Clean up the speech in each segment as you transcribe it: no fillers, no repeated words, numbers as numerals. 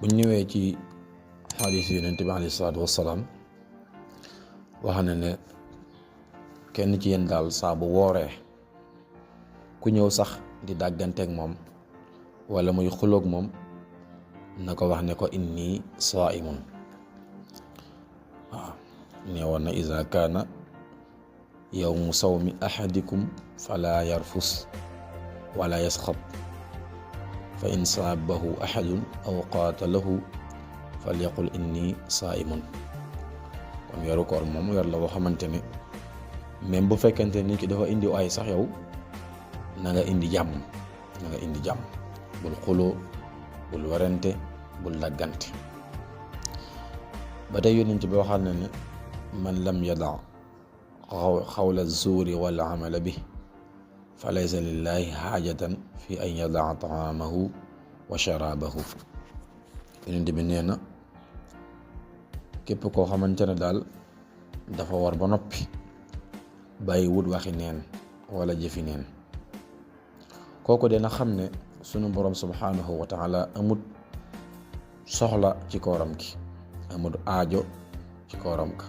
buñ ñëwee ci xadiis Yonent bi alayhi salaatu wassalaam wax na ne kenn ci yéen daal saa bu wooree ku ñëw sax di dàgganteeg moom wala muy xuloog moom na ko wax ne ko inni saa'imun. waaw nee woon na iza kaana yawmu sawmi ahadikum fala yarfus wala yasxab fa in saabahu ahadun aw qaatalahu falyaqul inni saa'imun. kon weeru koor moom weer la boo xamante ne même bu fekkente ni ki dafa indi ay sax yow na nga indi jàmm bul xuloo bul warante bul daggante. ba tey yonent bi waxal na ne man lam yada xawla zuuri wal amala bi fa laysa lillahi xaajatan fi an yadaa taamahu wa sharaabahu. yonent bi nee na képp koo xamante ne daal dafa war ba noppi bàyyi wut waxi neen wala jëfi neen, kooku dina xam ne sunu borom subhanahu wa taala amut soxla ci kooram gi, amut aajo ci kooram ka.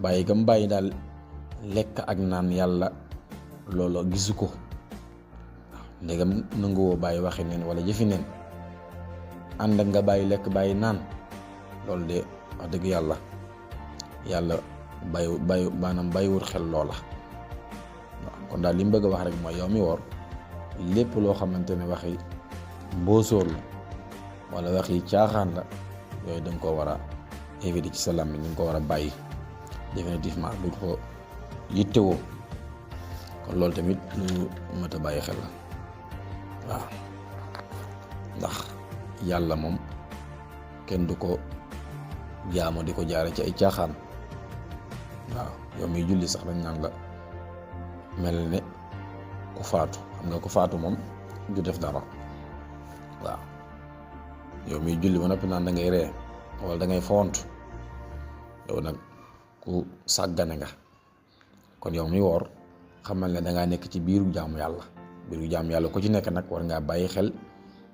bàyyi gam bàyyi daal lekk ak naan yàlla loolu gisu ko. ndegam nanguwoo bàyyi waxi neen wala jëfi neen, ànd ak nga bàyyi lekk bàyyi naan, loolu de wax dëgg yàlla bàyyiwut xel loola. waaw kon daal li mu bëgg a wax rek mooy yow mi woor lépp loo xamante ne waxi mbóosóor la wala waxi caaxaan la, yooyu danga ko war a éviter ci sa làmmiñ, danga ko war a bàyyi définitivement, bu ko yittewoo. kon loolu tamit lu mat a bàyyi xel la. waaw ndax yàlla moom kenn du ko jaamu di ko jaare ci ay caaxaan. waaw yow miy julli sax dañ naan la mel ne ku faatu, xam nga ku faatu moom du def dara. waaw yow miy julli ba noppi naan da ngay ree wala da ngay font, yow nag ku sàggane nga. kon yow mi woor xamal ne dangaa nekk ci biiru jaamu yàlla ku ci nekk nag war ngaa bàyyi xel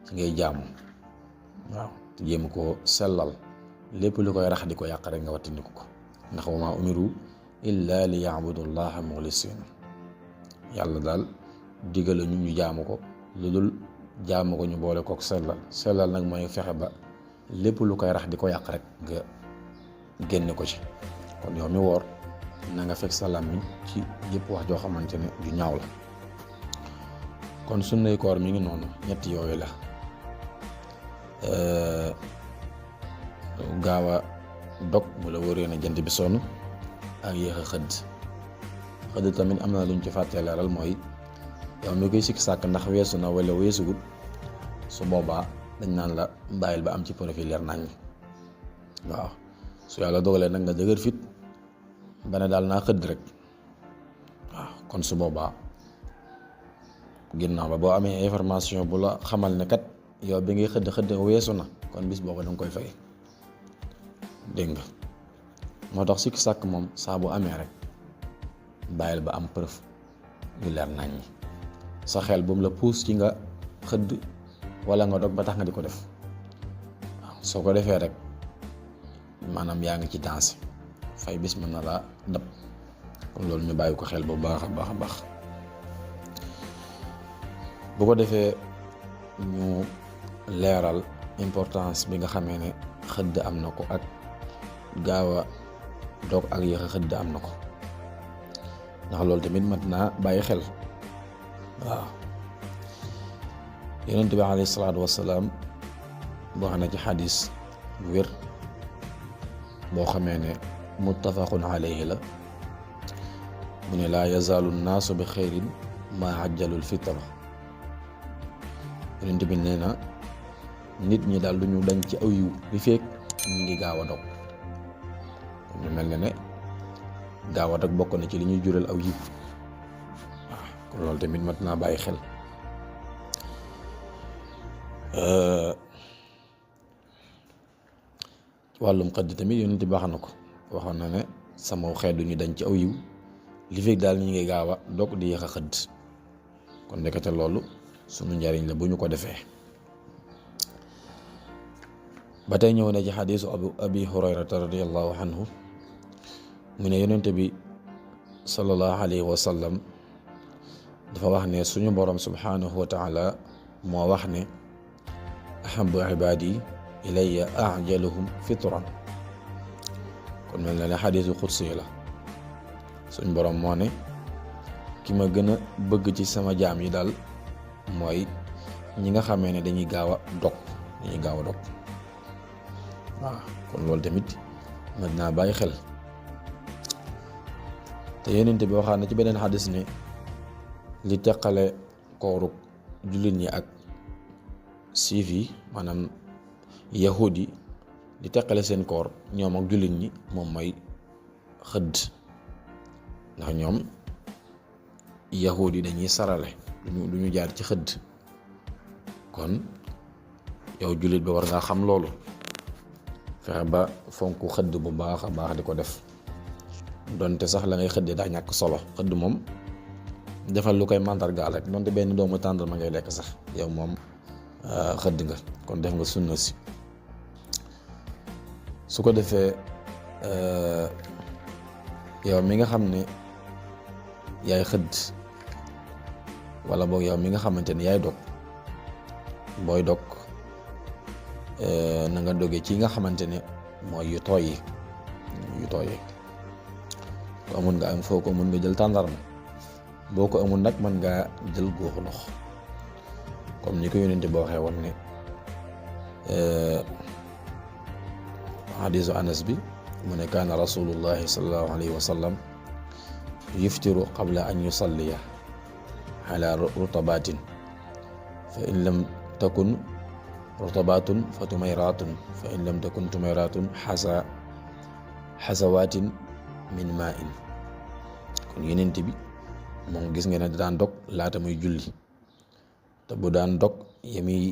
ci ngay jaamu. waaw te jéem koo sellal, lépp lu koy rax di ko yàq rek nga wattandiku ko, ndax wa maa umiru illa li ya'budu llaha muxlisiin. yàlla daal digal ñu jaamu ko, lu dul jaamu ko ñu boole kook sellal nag mooy fexe ba lépp lu koy rax di ko yàq rek nga génne ko ci. kon yow mi woor na nga fekk sa làmmiñ ci yëpp wax joo xamante ne ju ñaaw la. kon sunnay koor mi ngi noonu, ñetti yooyu la. gaaw a dog bu la wóoree na jant bi sonn, ak yéex a xëdd tamit am na luñ ci fàttee leeral, mooy yow mi koy sikki sàkk ndax weesu na wala weesugut, su boobaa dañ naan la bàyyil ba am ci profil leer nañ. waaw su yàlla dogalee nag nga dëgër fit ba ne daal naa xëdd rek, waaw kon su boobaa ginnaaw ba boo amee information bu la xamal ne kat yow bi ngay xëdd weesu na, kon bis boobu danga koy fay. dégg nga moo tax sikki sàkk moom saa bu amee rek bàyyil ba am preuve yu leer nañ ñi, sa xel bu mu la puus ci nga xëdd wala nga dog ba tax nga di ko def. waaw soo ko defee rek maanaam yaa ngi ci dansé, fay bis mën na laa dab. kon loolu ñu bàyyi ko xel bu baax a baax. bu ko defee ñu leeral importance bi nga xamee ne xëdd am na ko, ak gaaw a doog ak yéex a xëdd am na ko, ndax loolu tamit mat naa bàyyi xel. waaw yonent bi alayhi salaatu wassalaam boo xam ne ci xadis bu wér boo xamee ne muttafaqun alayhi la, mu ne laa yazaalu nnaasu bi xayrin maa ajjalul fitra. yonent bi nee na nit ñi daal duñu dañ ci aw yiw bi fekk ñu ngi gaaw a dog. ñu mel ne gaaw a dog bokk na ci li ñuy jural aw yiw. waaw kon loolu tamit mat naa bàyyi xel. wàllum xëdd tamit yonent bi wax na ko, waxoon na ne sama xeet duñu dañ ci aw yiw li fekk daal ñu ngi gaaw a dog di yéex a xëdd. kon ndekete loolu sunu njariñ la bu ñu ko defee. ba tey ñëw na ci xadiisu abi hurayrata radiallahu anhu mu ne yonente bi sallallahu alayhi wa sallam dafa wax ne suñu borom subhanahu wa taala moo wax ne ahabu ibadi ilayya ajaluhum fitran. kon mel na ne xadiisu xudsi la. suñ borom moo ne ki ma gën a bëgg ci sama jaam yi daal mooy ñi nga xamee ne dañuy gaaw a dog waaw kon loolu tamit mën naa bàyyi xel. te yonent bi waxaat na ci beneen xadis ne li teqale kooruk jullit ñi ak siif yi maanaam yahud yi li teqale seen koor ñoom ak jullit ñi moom mooy xëdd. ndax ñoom yahud yi dañuy sarale du ñu jaar ci xëdd. kon yow jullit ba war ngaa xam loolu, fexe ba fonk xëdd bu baax a baax di ko def, donte sax la ngay xëddee daa ñàkk solo. xëdd moom defal lu koy màndargaal rek, donte benn doomu tàndar ma ngay lekk sax yow moom xëdd nga, kon def nga sunna si. su ko defee yow mi nga xam ne yaay xëdd, wala boog yow mi nga xamante ne yaay dog, booy dog na nga doge ci nga xamante ne mooy yu tooy yi. ko amul nga am foo ko mën nga jël tàndarma, boo ko amul nag mën ngaa jël góoxu ndox, comme ni ko yonente boo waxee woon ne hadisu Anas bi mu ne kaana rasulullahi sallallahu alayhi wa sallam yuftiru qabla an yusalliya ala rutabatin fa in lam takun rutabatun fa tumayratun fa in lam takun tumayratun xasawatin min ma'in. kon yonent bi moom gis nga ne daan dog laata muy julli, te bu daan dog yemi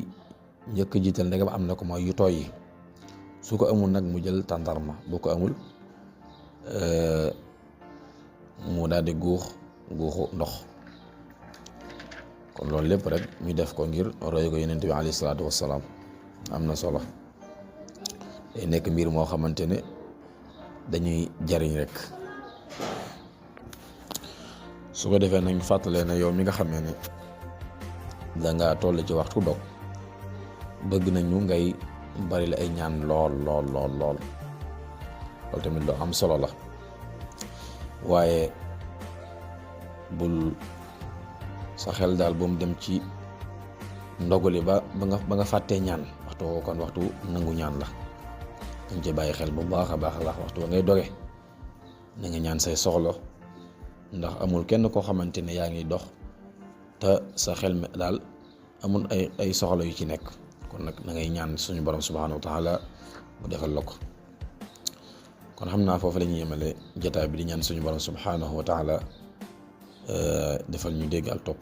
njëkk jiital ndegam am na ko mooy yu tooy yi. su ko amul nag mu jël tàndarma, bu ko amul mu daal di guuxu ndox. kon loolu lépp rek ñu def ko ngir roy ko yonent bi alayhi salaatu wassalaam am na solo. day nekk mbir moo xamante ne dañuy jariñ rek. su ko defee nañ fàttalee ne yow mi nga xamee ne dangaa toll ci waxtu dog, bëgg nañu ngay bari la ay ñaan lool loolu tamit lu am solo la. waaye bul sa xel daal bu mu dem ci ndogali ba nga fàttee ñaan waxtu woo, kon waxtu nangu ñaan la. dañ ci bàyyi xel bu baax a baax waxtu ba ngay doge na nga ñaan say soxla, ndax amul kenn koo xamante ne yaa ngi dox te sa xel mi daal amul ay soxla yu ci nekk. kon nag na ngay ñaan suñu borom subhanahu wa taala mu defal la ko. kon xam naa foofu la ñuy yemale jotaay bi, di ñaan suñu borom subhanahu wa taala defal ñu dégg ak topp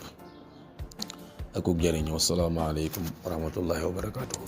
ak ug jëriñ. wassalaamu aleykum wa rahmatullahi wa barakatuhu.